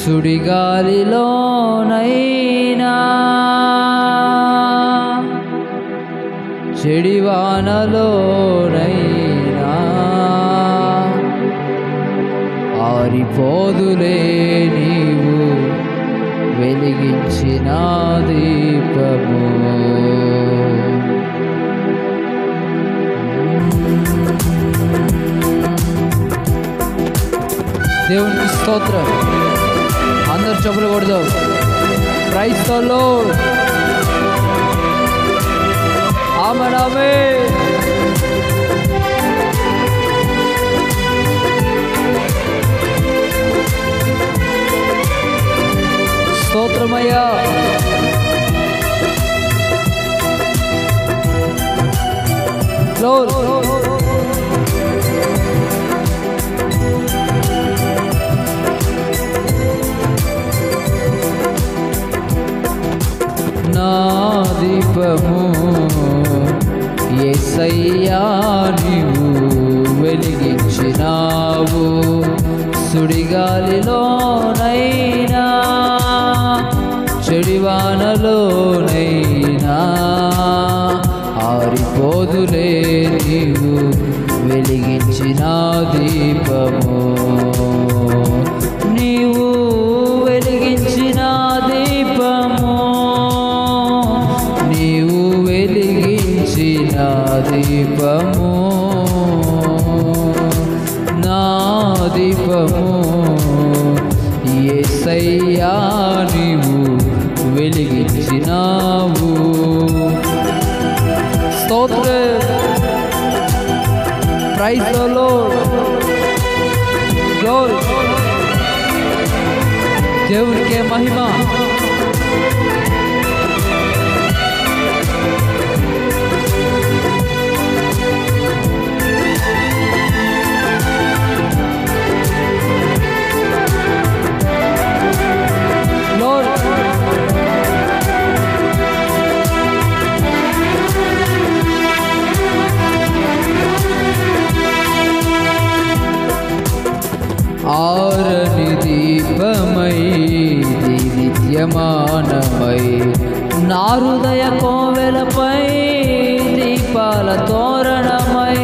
సుడిగాలిలోనైనా చెడివానలోనైనా ఆరిపోదులే నీవు వెలిగించిన దీపము. దేవునికి స్తోత్రం. అందరు చెప్పులు కొడదాం. Praise the lord. Amen amen. స్తోత్రమయ్యా. లార్డ్ నా దీపము యేసయ్యా నీవు వెలిగించినావు. సుడిగాలిలోనైనా చెడివానలోనైనా ఆరిపోదులే నీవు వెలిగించిన దీపము. నీవు వెలిగించిన దీపము, నీవు వెలిగించిన దీపము, నా దీపము యేసయ్యా నీవు వెలిగించినావు. స్తోత్రం. Praise the Lord. గ్లోరీ. దేవునికే మహిమ. ఆరని దీపమై దీప్యమానమై నా హృదయ కోవెలపై దీపాల తోరణమై.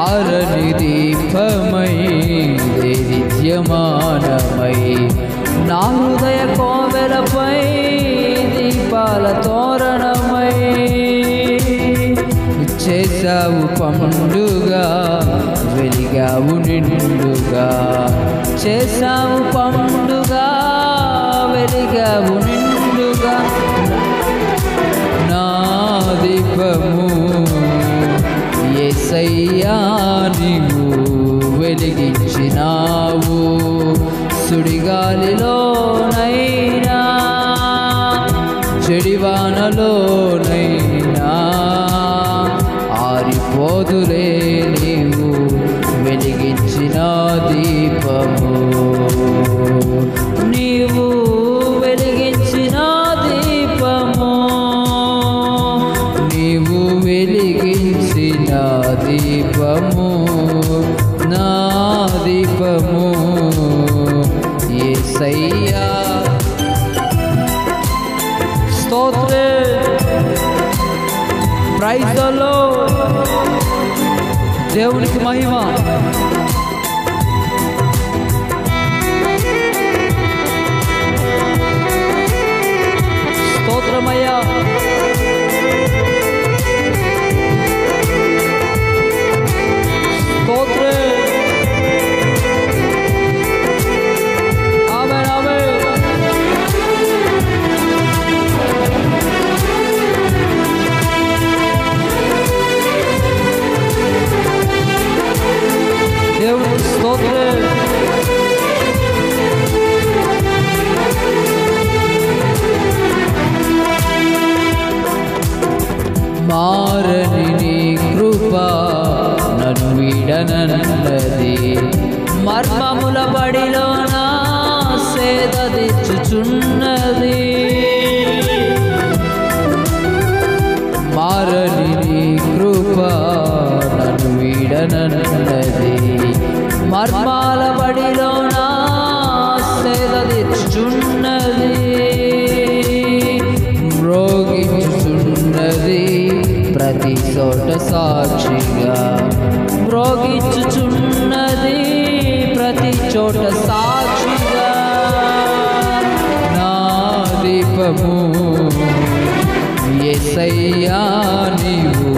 ఆరని దీపమై దీప్యమానమై నా హృదయ కోవెలపై దీపాల తోరణమై. చేసావు పండుగా వెలిగావు నిండుగా, చేసావు పండుగా వెలిగావు నిండుగా. నా దీపము యేసయ్యా నీవు వెలిగించినావు. సుడిగాలిలోనైనా చెడివానలోనైనా ఆరిపోదులే నీవు వెలిగించిన దీపము. నీవు వెలిగించిన దీపము, నీవు వెలిగించిన దీపము, నా దీపము యేసయ్యా. స్తోత్రం. Praise the Lord. దేవునికి మహిమ. స్తోత్రమయ్యా. స్తోత్రం. ఆమేన్ ఆమేన్. దేవునికి స్తోత్రం. మారని నీ కృప నన్ను వీడనన్నది, మర్మముల బడిలో నా సేద తీర్చుచున్నది. మారని నీ కృప నన్ను వీడనన్నది, మర్మాల బడిలోన సేద తీర్చుచున్నది, మ్రోగించుచున్నది ప్రతి చోట సాక్షిగా, మ్రోగించుచున్నది ప్రతి చోట సాక్షిగా. నా దీపము యేసయ్యా నీవు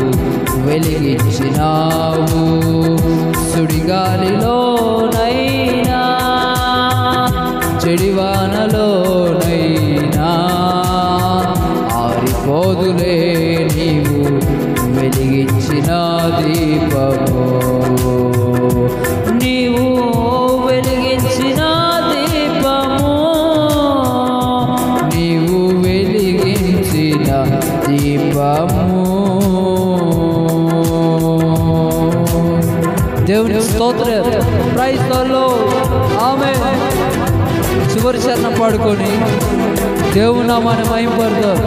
వెలిగించినావు, సుడిగాలిలోనైనా చెడివానలోనైనా ఆరిపోదులే నీవు వెలిగించిన దీపము, నీవు వెలిగించిన దీపము, నీవు వెలిగించిన దీపము. దేవుని స్తోత్రం, ప్రైజ్ ది లార్డ్, ఆమేన్. చివరి చరణం పాడుకొని దేవుని నామాన్ని మహిమపడదాం.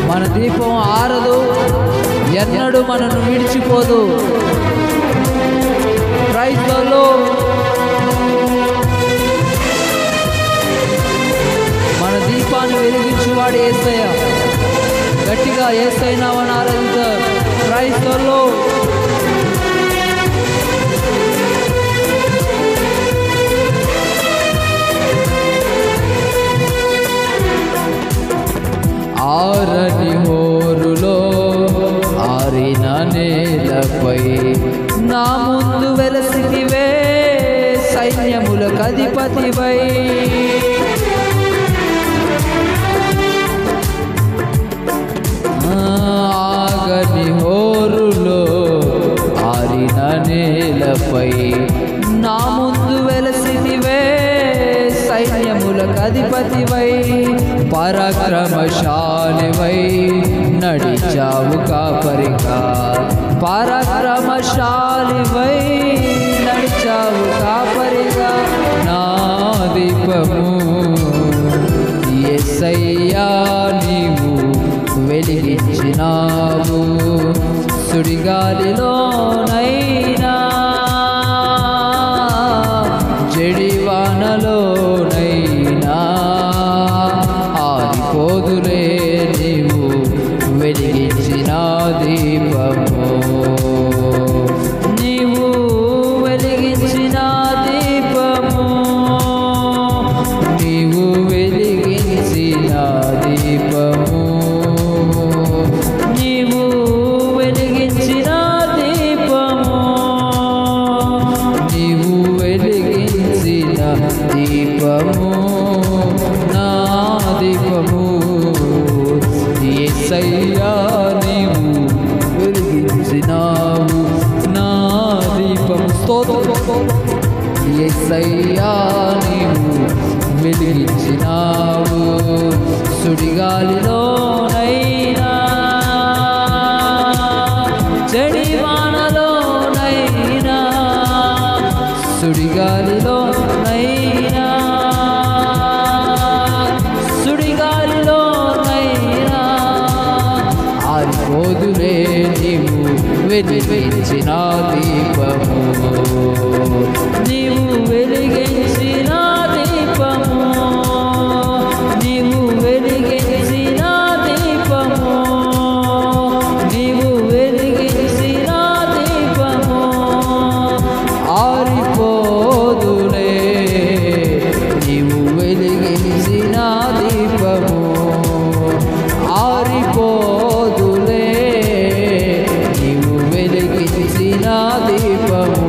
మన దీపం ఆరదు, ఎన్నడూ మనను విడిచిపోదు. Praise the lord. మన దీపాన్ని వెలిగించువాడు యేసయ్య. గట్టిగా యేసయ్య నామమున ఆరాధిద్దాం. Praise the lord. ఆరని హోరులో ఆరిన నేలపై నా ముందు వెలసితివే, సైన్యములకు అధిపతివై. ఆగని హోరులో ఆరిన నేలపై నా ముందు వెలసితివే, సైన్యములకు అధిపతివై. పరాక్రమశాలివై నడిచావు కాపరిగా, పరాక్రమశాలివై నడిచావు కాపరిగా. నా దీపము యేసయ్యా నీవు వెలిగించినావు, సుడిగాలిలోనైనా జడివానలోనైనా ఆరిపోదులే నీవు వెలిగించిన దీపము, నీవు వెలిగించిన దీపము, నీవు వెలిగించిన దీపము, నీవు వెలిగించిన దీపము, నీవు వెలిగించిన దీపము. నా దీపము యేసయ్యా నీవు వెలిగించినావు, నా దీపము. స్తోత్రం. యేసయ్యా నీవు వెలిగించినావు, సుడిగాలిలోనైనా చెడివానలోనైనా, సుడిగాలిలోనైనా సుడిగాలిలోనైనా ఆరిపోదులే నీవు వెలిగించిన దీపము, నీవు వెలిగించిన దీపము, నీవు వెలిగించిన దీపము, నీవు వెలిగించిన దీపము. ఆరిపోదులే నీవు వెలిగించిన దీపము, ఆరిపోదులే నీవు వెలిగించిన దీపము.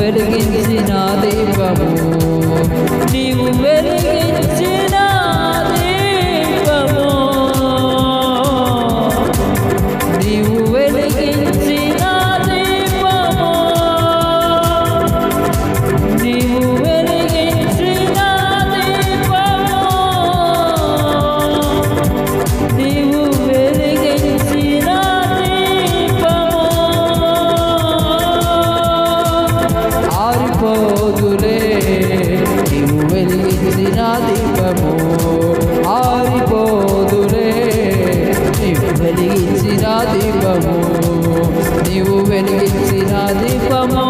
వెలిగించిన దీపము, నీవు వెలిగించిన దీపము, నీవు వెలిగించిన దీపము, నీవు వెలిగించిన దీపము, నీవు వెలిగించిన దీపము ఆరిపోదులే, నీవు వెలిగించిన దీపము ఆరిపోదులే, నీవు వెలిగించిన దీపము, నీవు వెలిగించిన దీపము,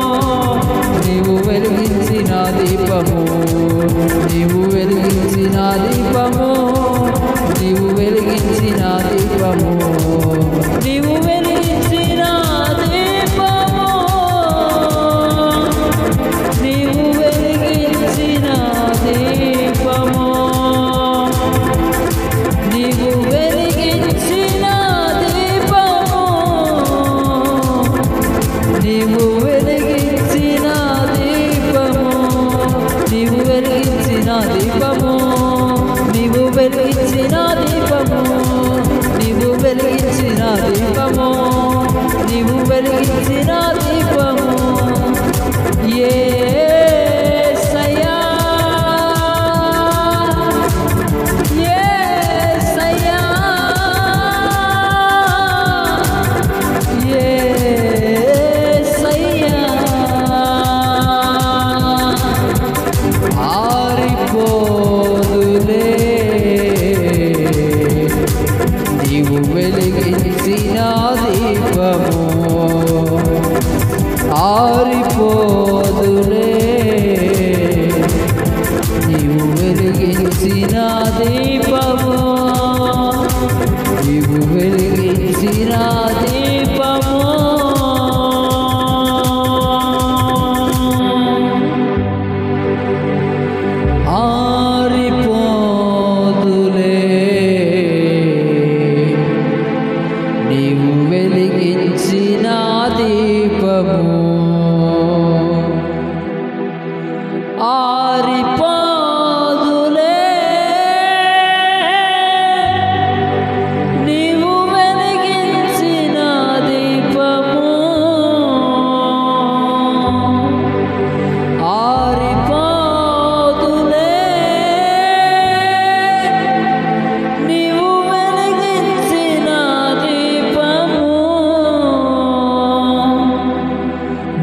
నీవు వెలిగించిన దీపము, నీవు వెలిగించిన దీపము, నీవు వెలిగించిన దీపము, నీవు వెలిగించిన దీపము, నీవు వెలిగించిన దీపము, నీవు వెలిగించిన దీపము, నీవు వెలిగించిన దీపము, నీవు వెలిగించిన దీపము, నీవు వెలిగించిన దీపము, నీవు వెలిగించిన దీపము, నీవు వెలిగించిన దీపము యేసయ్యా, యేసయ్యా, యేసయ్యా ఆరిపోదులే, నీవు వెలిగించిన దీపము ఆరిపోదులే, నీవు వెలిగించిన దీపము, నీవు వెలిగించిన దీపము ఆరిపోదులే, నీవు వెలిగించిన దీపము ఆరిపోదులే, నీవు వెలిగించిన దీపము ఆరిపోదులే, నీవు వెలిగించిన దీపము,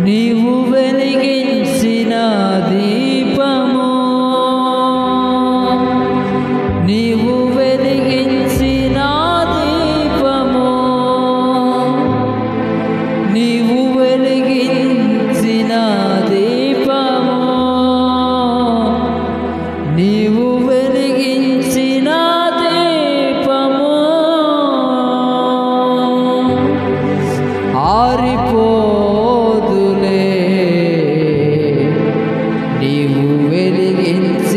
నీవు వెలిగించిన దీపము, నీవు వెలిగించిన దీపము, నీవు వెలిగించిన దీపము, నీవు వెలిగించిన దీపము ఆరిపోదులే, నీవు వెలిగించిన